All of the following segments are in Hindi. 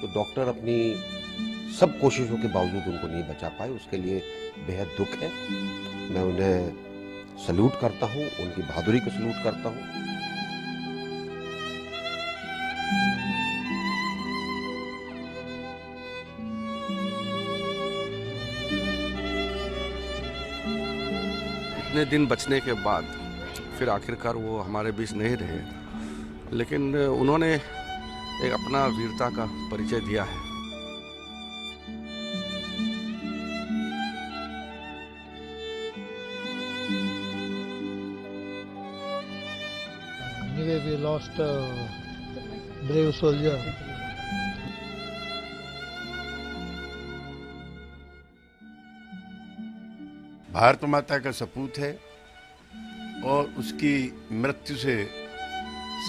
तो डॉक्टर अपनी सब कोशिशों के बावजूद उनको नहीं बचा पाए, उसके लिए बेहद दुख है। मैं उन्हें सल्यूट करता हूँ, उनकी बहादुरी को सल्यूट करता हूँ। इतने दिन बचने के बाद फिर आखिरकार वो हमारे बीच नहीं रहे, लेकिन उन्होंने एक अपना वीरता का परिचय दिया है। Anyway, we lost a brave soldier. Bharat माता का सपूत है और उसकी मृत्यु से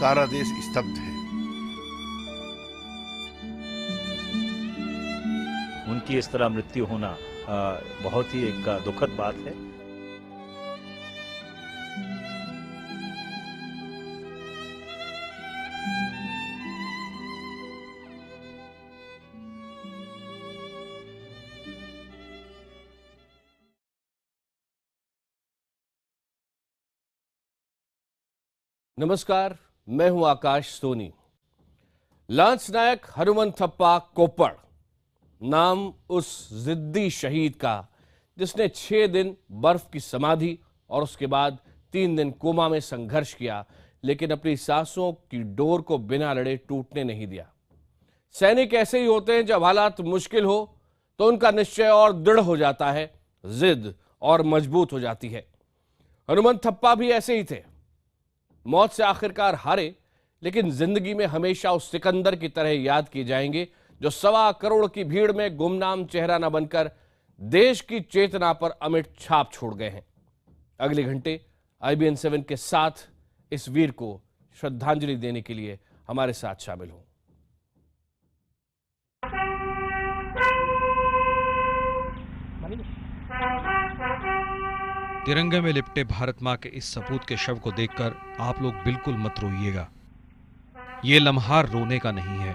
सारा देश स्तब्ध है। उनकी इस तरह मृत्यु होना बहुत ही एक दुखद बात है। नमस्कार, मैं हूं आकाश सोनी। लांस नायक हनुमंथप्पा कोप्पड़ नाम उस जिद्दी शहीद का जिसने 6 दिन बर्फ की समाधि और उसके बाद 3 दिन कोमा में संघर्ष किया, लेकिन अपनी सांसों की डोर को बिना लड़े टूटने नहीं दिया। सैनिक ऐसे ही होते हैं, जब हालात मुश्किल हो तो उनका निश्चय और दृढ़ हो जाता है, जिद और मजबूत हो जाती है। हनुमंथप्पा भी ऐसे ही थे। मौत से आखिरकार हारे, लेकिन जिंदगी में हमेशा उस सिकंदर की तरह याद किए जाएंगे जो 1.25 करोड़ की भीड़ में गुमनाम चेहरा न बनकर देश की चेतना पर अमिट छाप छोड़ गए हैं। अगले घंटे IBN 7 के साथ इस वीर को श्रद्धांजलि देने के लिए हमारे साथ शामिल हों। तिरंगे में लिपटे भारत मां के इस सपूत के शव को देखकर आप लोग बिल्कुल मत रोइएगा। ये लम्हा रोने का नहीं है।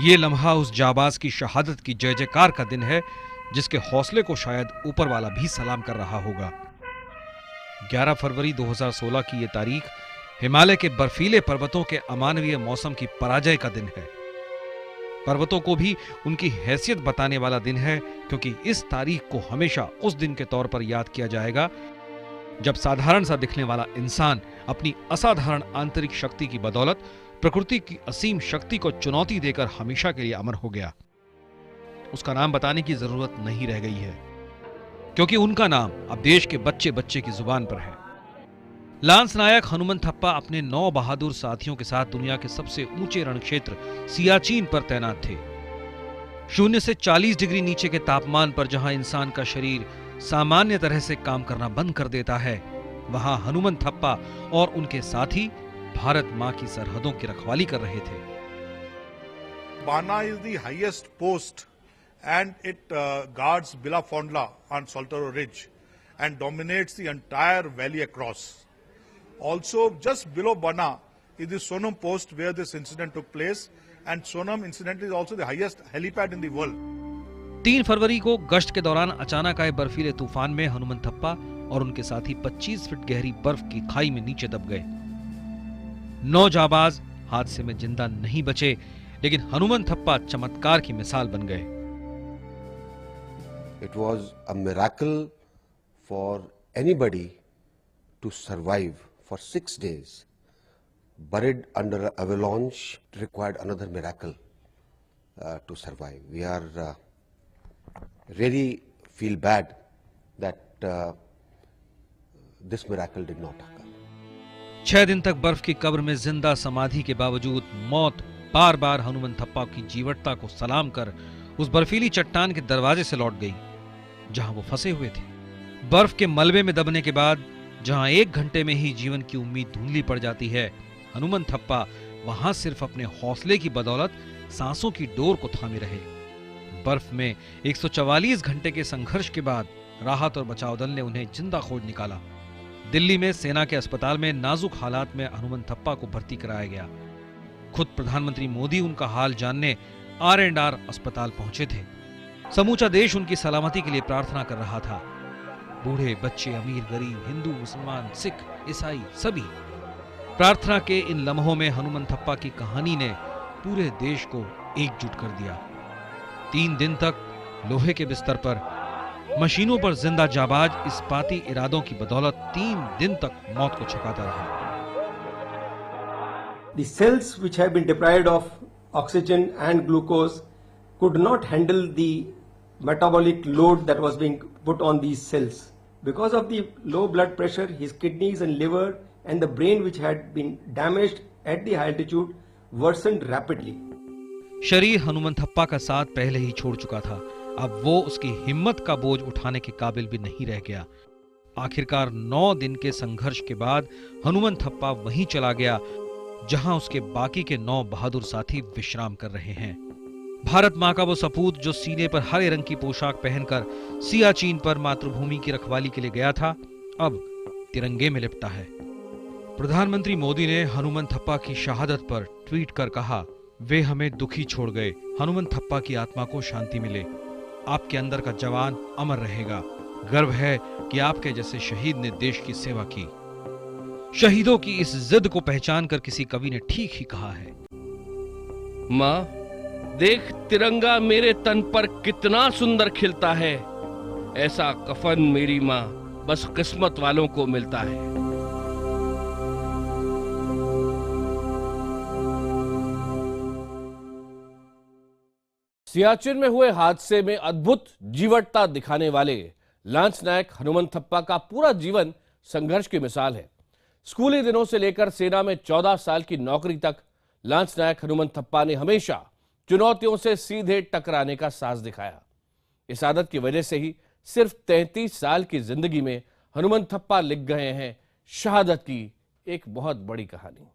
ये लम्हा उस जाबाज की शहादत की जय जयकार का दिन है, जिसके हौसले को शायद ऊपर वाला भी सलाम कर रहा होगा। 11 फरवरी 2016 की ये तारीख हिमालय के बर्फीले पर्वतों के अमानवीय मौसम की पराजय का दिन है। पर्वतों को भी उनकी हैसियत बताने वाला दिन है, क्योंकि इस तारीख को हमेशा उस दिन के तौर पर याद किया जाएगा जब साधारण सा दिखने वाला इंसान अपनी असाधारण आंतरिक शक्ति की बदौलत प्रकृति की असीम शक्ति को चुनौती देकर हमेशा के लिए अमर हो गया। उसका नाम बताने की जरूरत नहीं रह गई है, क्योंकि उनका नाम अब देश के बच्चे बच्चे की जुबान पर है। लांस नायक हनुमंथप्पा अपने 9 बहादुर साथियों के साथ दुनिया के सबसे ऊंचे रण क्षेत्र सियाचिन पर तैनात थे। 0 से 40 डिग्री नीचे के तापमान पर जहां इंसान का शरीर सामान्य तरह से काम करना बंद कर देता है, वहां हनुमंथप्पा और उनके साथी भारत मां की सरहदों की रखवाली कर रहे थे। Bana is the highest post and it guards Bilafondla on Soltoro Ridge and dominates the entire valley across. Also, just below Bana is the Sonam post where this incident took place, and Sonam incidentally is also the highest helipad in the world. 3 फरवरी को गश्त के दौरान अचानक आए बर्फीले तूफान में हनुमंथप्पा और उनके साथी 25 फीट गहरी बर्फ की खाई में नीचे दब गए। 9 जाबाज हादसे में जिंदा नहीं बचे, लेकिन हनुमंथप्पा चमत्कार की मिसाल बन गए। It was a miracle for anybody to survive for 6 days. Buried under an avalanche, it required another miracle to survive. We are really feel bad that this miracle did not occur. 6 दिन तक बर्फ की कब्र में जिंदा समाधि के बावजूद मौत बार बार हनुमंथप्पा की जीवटता को सलाम कर उस बर्फीली चट्टान के दरवाजे से लौट गई जहां वो फंसे हुए थे। बर्फ के मलबे में दबने के बाद जहां 1 घंटे में ही जीवन की उम्मीद धुंधली पड़ जाती है, हनुमंथप्पा वहां सिर्फ अपने हौसले की बदौलत सांसों की डोर को थामे रहे। बर्फ में 144 घंटे के संघर्ष के बाद राहत और बचाव दल ने उन्हें जिंदा खोज निकाला। दिल्ली में सेना के अस्पताल में नाजुक हालात में हनुमंथप्पा को भर्ती कराया गया। खुद प्रधानमंत्री मोदी उनका हाल जानने R&R अस्पताल पहुंचे थे। समूचा देश उनकी सलामती के लिए प्रार्थना कर रहा था। बूढ़े, बच्चे, अमीर, गरीब, हिंदू, मुसलमान, सिख, ईसाई सभी। प्रार्थना के इन लम्हों में हनुमंथप्पा की कहानी ने पूरे देश को एकजुट कर दिया। 3 दिन तक लोहे के बिस्तर पर, मशीनों पर जिंदा जाबाज इस्पाती इरादों की बदौलत 3 दिन तक मौत को छकाता रहा। The cells which have been deprived of oxygen and glucose could not handle the metabolic load that was being put on these cells. Because of the low blood pressure, his kidneys and liver and the brain, which had been damaged at the high altitude, worsened rapidly. शरीर हनुमंथप्पा का साथ पहले ही छोड़ चुका था। अब वो उसकी हिम्मत का बोझ उठाने के काबिल भी नहीं रह गया। आखिरकार 9 दिन के संघर्ष के बाद हनुमंथप्पा वहीं चला गया जहां उसके बाकी के 9 बहादुर साथी विश्राम कर रहे हैं। भारत मां का वो सपूत जो सीने पर हरे रंग की पोशाक पहनकर सियाचिन पर मातृभूमि की रखवाली के लिए गया था, अब तिरंगे में लिपटा है। प्रधानमंत्री मोदी ने हनुमंथप्पा की शहादत पर ट्वीट कर कहा, वे हमें दुखी छोड़ गए। हनुमंथप्पा की आत्मा को शांति मिले। आपके अंदर का जवान अमर रहेगा। गर्व है कि आपके जैसे शहीद ने देश की सेवा की। शहीदों की इस जिद को पहचान कर किसी कवि ने ठीक ही कहा है, माँ देख तिरंगा मेरे तन पर कितना सुंदर खिलता है। ऐसा कफन मेरी माँ बस किस्मत वालों को मिलता है। सियाचिन में हुए हादसे में अद्भुत जीवटता दिखाने वाले लांस नायक हनुमंथप्पा का पूरा जीवन संघर्ष की मिसाल है। स्कूली दिनों से लेकर सेना में 14 साल की नौकरी तक लांस नायक हनुमंथप्पा ने हमेशा चुनौतियों से सीधे टकराने का साहस दिखाया। इस आदत की वजह से ही सिर्फ 33 साल की जिंदगी में हनुमंथप्पा लिख गए हैं शहादत की एक बहुत बड़ी कहानी।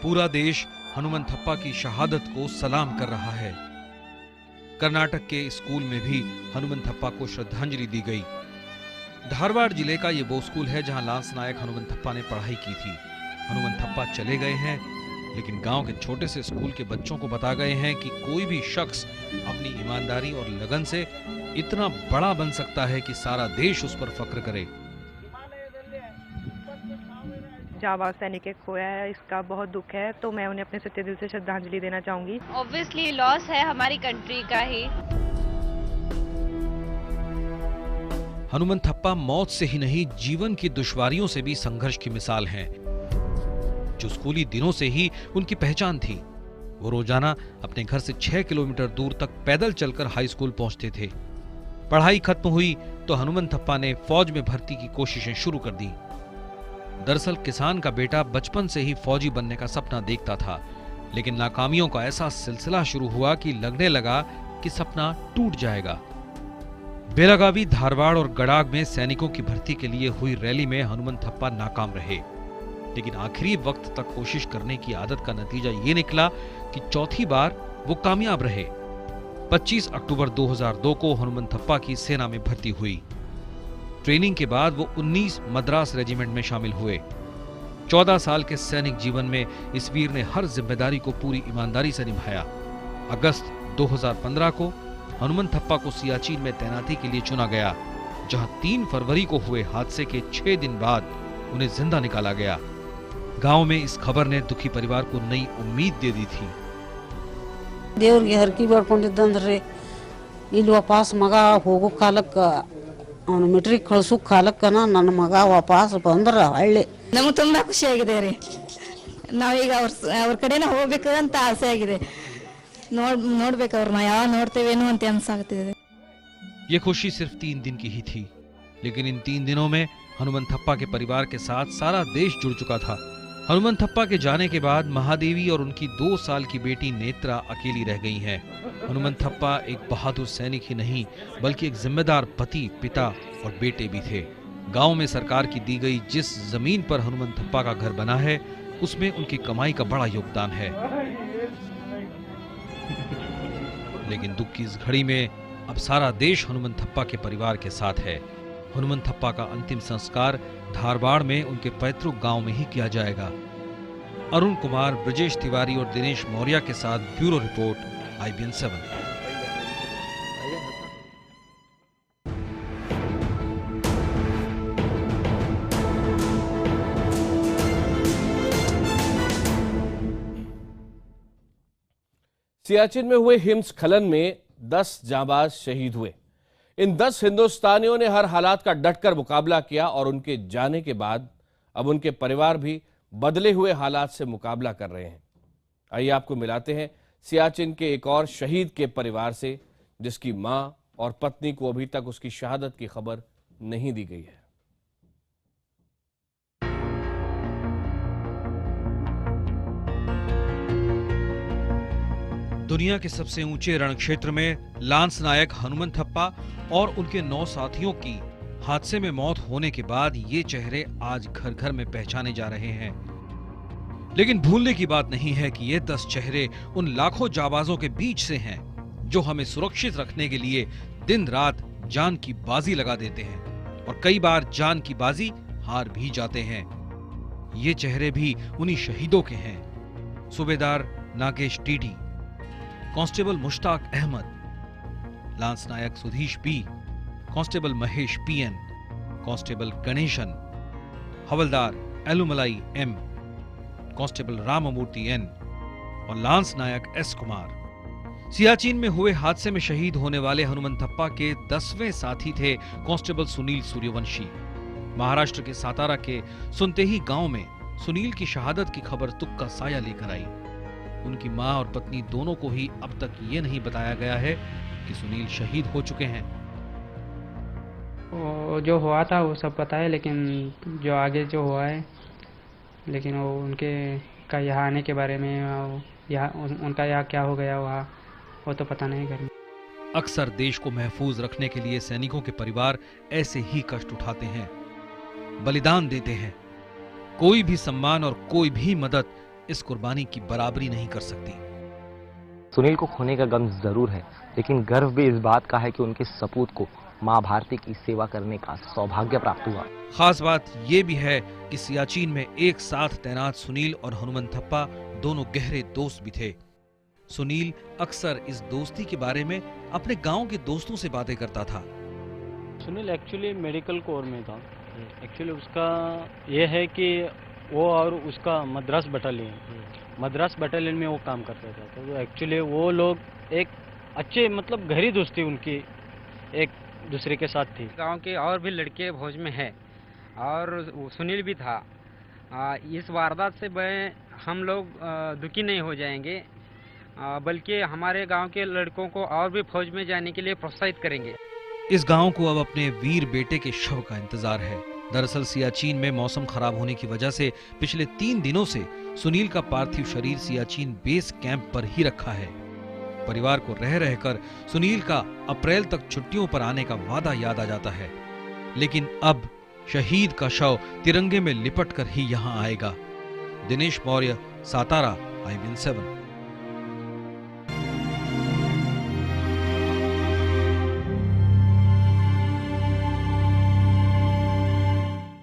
पूरा देश हनुमंथप्पा की शहादत को सलाम कर रहा है। कर्नाटक के स्कूल में भी हनुमंथप्पा को श्रद्धांजलि दी गई। धारवाड़ जिले का ये वो स्कूल है जहां लांस नायक हनुमंथप्पा ने पढ़ाई की थी। हनुमंथप्पा चले गए हैं, लेकिन गांव के छोटे से स्कूल के बच्चों को बता गए हैं कि कोई भी शख्स अपनी ईमानदारी और लगन से इतना बड़ा बन सकता है कि सारा देश उस पर फख्र करे। जाबाज सैनिक एक खोया है, इसका बहुत दुख है, तो मैं उन्हें अपने सच्चे दिल से श्रद्धांजलि देना चाहूंगी। ऑब्वियसली लॉस है हमारी कंट्री का ही। हनुमंथप्पा मौत से ही नहीं, जीवन की दुश्वारियों से भी संघर्ष की मिसाल हैं, जो स्कूली दिनों से ही उनकी पहचान थी। वो रोजाना अपने घर से 6 किलोमीटर दूर तक पैदल चलकर हाई स्कूल पहुंचते थे। पढ़ाई खत्म हुई तो हनुमंथप्पा ने फौज में भर्ती की कोशिशें शुरू कर दी। दरअसल किसान का बेटा बचपन से ही फौजी बनने का सपना देखता था, लेकिन नाकामियों का ऐसा सिलसिला शुरू हुआ कि लगने लगा कि सपना टूट जाएगा। बेलगावी, धारवाड़ और गडाग में सैनिकों की भर्ती के लिए हुई रैली में हनुमंथप्पा नाकाम रहे, लेकिन आखिरी वक्त तक कोशिश करने की आदत का नतीजा ये निकला कि चौथी बार वो कामयाब रहे। 25 अक्टूबर 2002 को हनुमंथप्पा की सेना में भर्ती हुई। ट्रेनिंग के बाद वो 19 मद्रास रेजिमेंट में शामिल हुए। 14 साल के सैनिक जीवन में इस वीर ने हर जिम्मेदारी को पूरी ईमानदारी से निभाया। अगस्त 2015 को हनुमंथप्पा को सियाचिन में तैनाती के लिए चुना गया, जहां 3 फरवरी को हुए हादसे के 6 दिन बाद उन्हें जिंदा निकाला गया। गांव में इस खबर ने दुखी परिवार को नई उम्मीद दे दी थी। ದೇವ್ರಿಗೆ ಹರಕೆ ಬೇಡ್ಕೊಂಡಿದ್ದಂದ್ರೆ ಇಲ್ಲಿ ವಾಪಸ್ ಮಗ ಹೋಗೋ ಕಾಲಕ್ಕೆ ಅವನು ಮೆಟ್ರಿಕ್ ಕಳಿಸೋ ಕಾಲಕ್ಕನ ನನ್ನ ಮಗ ವಾಪಸ್ ಬಂದ್ರೆ ಹಳ್ಳಿ ನಮಗೆ ತುಂಬಾ ಖುಷಿ ಆಗಿದೆ ರೀ। ನಾವೀಗ ಅವ್ರ ಕಡೆನೇ ಹೋಗ್ಬೇಕು ಅಂತ ಆಸೆ ಆಗಿದೆ। ನೋಡ್ಬೇಕು ಅವ್ರನ್ನ ಯಾವ ನೋಡ್ತೇವೇನೋ ಅಂತ ಅನ್ಸಾಗ್ತಿದೆ। ये खुशी सिर्फ 3 दिन की ही थी, लेकिन इन 3 दिनों में हनुमंथप्पा के परिवार के साथ सारा देश जुड़ चुका था। हनुमंथप्पा के जाने के बाद महादेवी और उनकी 2 साल की बेटी नेत्रा अकेली रह गई हैं। हनुमंथप्पा एक बहादुर सैनिक ही नहीं, बल्कि एक जिम्मेदार पति, पिता और बेटे भी थे। गांव में सरकार की दी गई जिस जमीन पर हनुमंथप्पा का घर बना है, उसमें उनकी कमाई का बड़ा योगदान है। लेकिन दुख की इस घड़ी में अब सारा देश हनुमंथप्पा के परिवार के साथ है। हनुमंथप्पा का अंतिम संस्कार धारवाड़ में उनके पैतृक गांव में ही किया जाएगा। अरुण कुमार, ब्रजेश तिवारी और दिनेश मौर्य के साथ ब्यूरो रिपोर्ट, IBN 7। सियाचिन में हुए हिमस्खलन में 10 जांबाज शहीद हुए। इन 10 हिंदुस्तानियों ने हर हालात का डटकर मुकाबला किया और उनके जाने के बाद अब उनके परिवार भी बदले हुए हालात से मुकाबला कर रहे हैं। आइए आपको मिलाते हैं सियाचिन के एक और शहीद के परिवार से, जिसकी मां और पत्नी को अभी तक उसकी शहादत की खबर नहीं दी गई है। दुनिया के सबसे ऊंचे रण क्षेत्र में लांस नायक हनुमंथप्पा और उनके 9 साथियों की हादसे में मौत होने के बाद ये चेहरे आज घर घर में पहचाने जा रहे हैं। लेकिन भूलने की बात नहीं है कि ये 10 चेहरे उन लाखों जाबाजों के बीच से हैं जो हमें सुरक्षित रखने के लिए दिन रात जान की बाजी लगा देते हैं और कई बार जान की बाजी हार भी जाते हैं। ये चेहरे भी उन्हीं शहीदों के हैं। सूबेदार Nagesh TT, constable Mushtaq Ahmed, lance naik Sudheesh P, constable Mahesh PN, constable Ganesan, हवलदार Elumalai M, constable Ramamurthy N और लांस नायक S कुमार। सियाचिन में हुए हादसे में शहीद होने वाले हनुमंथप्पा के 10वें साथी थे कांस्टेबल सुनील सूर्यवंशी। महाराष्ट्र के सातारा के सुनतेही गांव में सुनील की शहादत की खबर तुक का साया लेकर आई। उनकी मां और पत्नी दोनों को ही अब तक ये नहीं बताया गया है कि सुनील शहीद हो चुके हैं। जो हुआ था वो सब पता है, लेकिन जो आगे जो हुआ है, लेकिन वो उनके का यहाँ आने के बारे में, उनका यहाँ क्या हो गया वहाँ, वो तो पता नहीं घर में। अक्सर देश को महफूज रखने के लिए सैनिकों के परिवार ऐसे ही कष्ट उठाते हैं, बलिदान देते हैं। कोई भी सम्मान और कोई भी मदद इस कुर्बानी की बराबरी नहीं कर सकती। सुनील को खोने का गम जरूर है, लेकिन गर्व भी इस बात का है कि उनके सपूत को मां भारती की सेवा करने का सौभाग्य प्राप्त हुआ। खास बात यह भी है कि सियाचिन में एक साथ तैनात सुनील और हनुमंथप्पा दोनों गहरे दोस्त भी थे। सुनील अक्सर इस दोस्ती के बारे में अपने गांव के दोस्तों से बातें करता था। सुनील एक्चुअली मेडिकल कोर में था। एक्चुअली उसका यह है कि वो और उसका मद्रास बटालियन में वो काम करता था। तो एक्चुअली वो लोग एक अच्छे मतलब गहरी दोस्ती उनकी एक दूसरे के साथ थी। गांव के और भी लड़के फौज में है और सुनील भी था। इस वारदात से हम लोग दुखी नहीं हो जाएंगे, बल्कि हमारे गांव के लड़कों को और भी फौज में जाने के लिए प्रोत्साहित करेंगे। इस गांव को अब अपने वीर बेटे के शव का इंतजार है। दरअसल सियाचिन में मौसम खराब होने की वजह से पिछले 3 दिनों से सुनील का पार्थिव शरीर सियाचिन बेस कैंप पर ही रखा है। परिवार को रह रहकर सुनील का अप्रैल तक छुट्टियों पर आने का वादा याद आ जाता है, लेकिन अब शहीद का शव तिरंगे में लिपट कर ही यहाँ आएगा। दिनेश मौर्य, सातारा, IBN 7।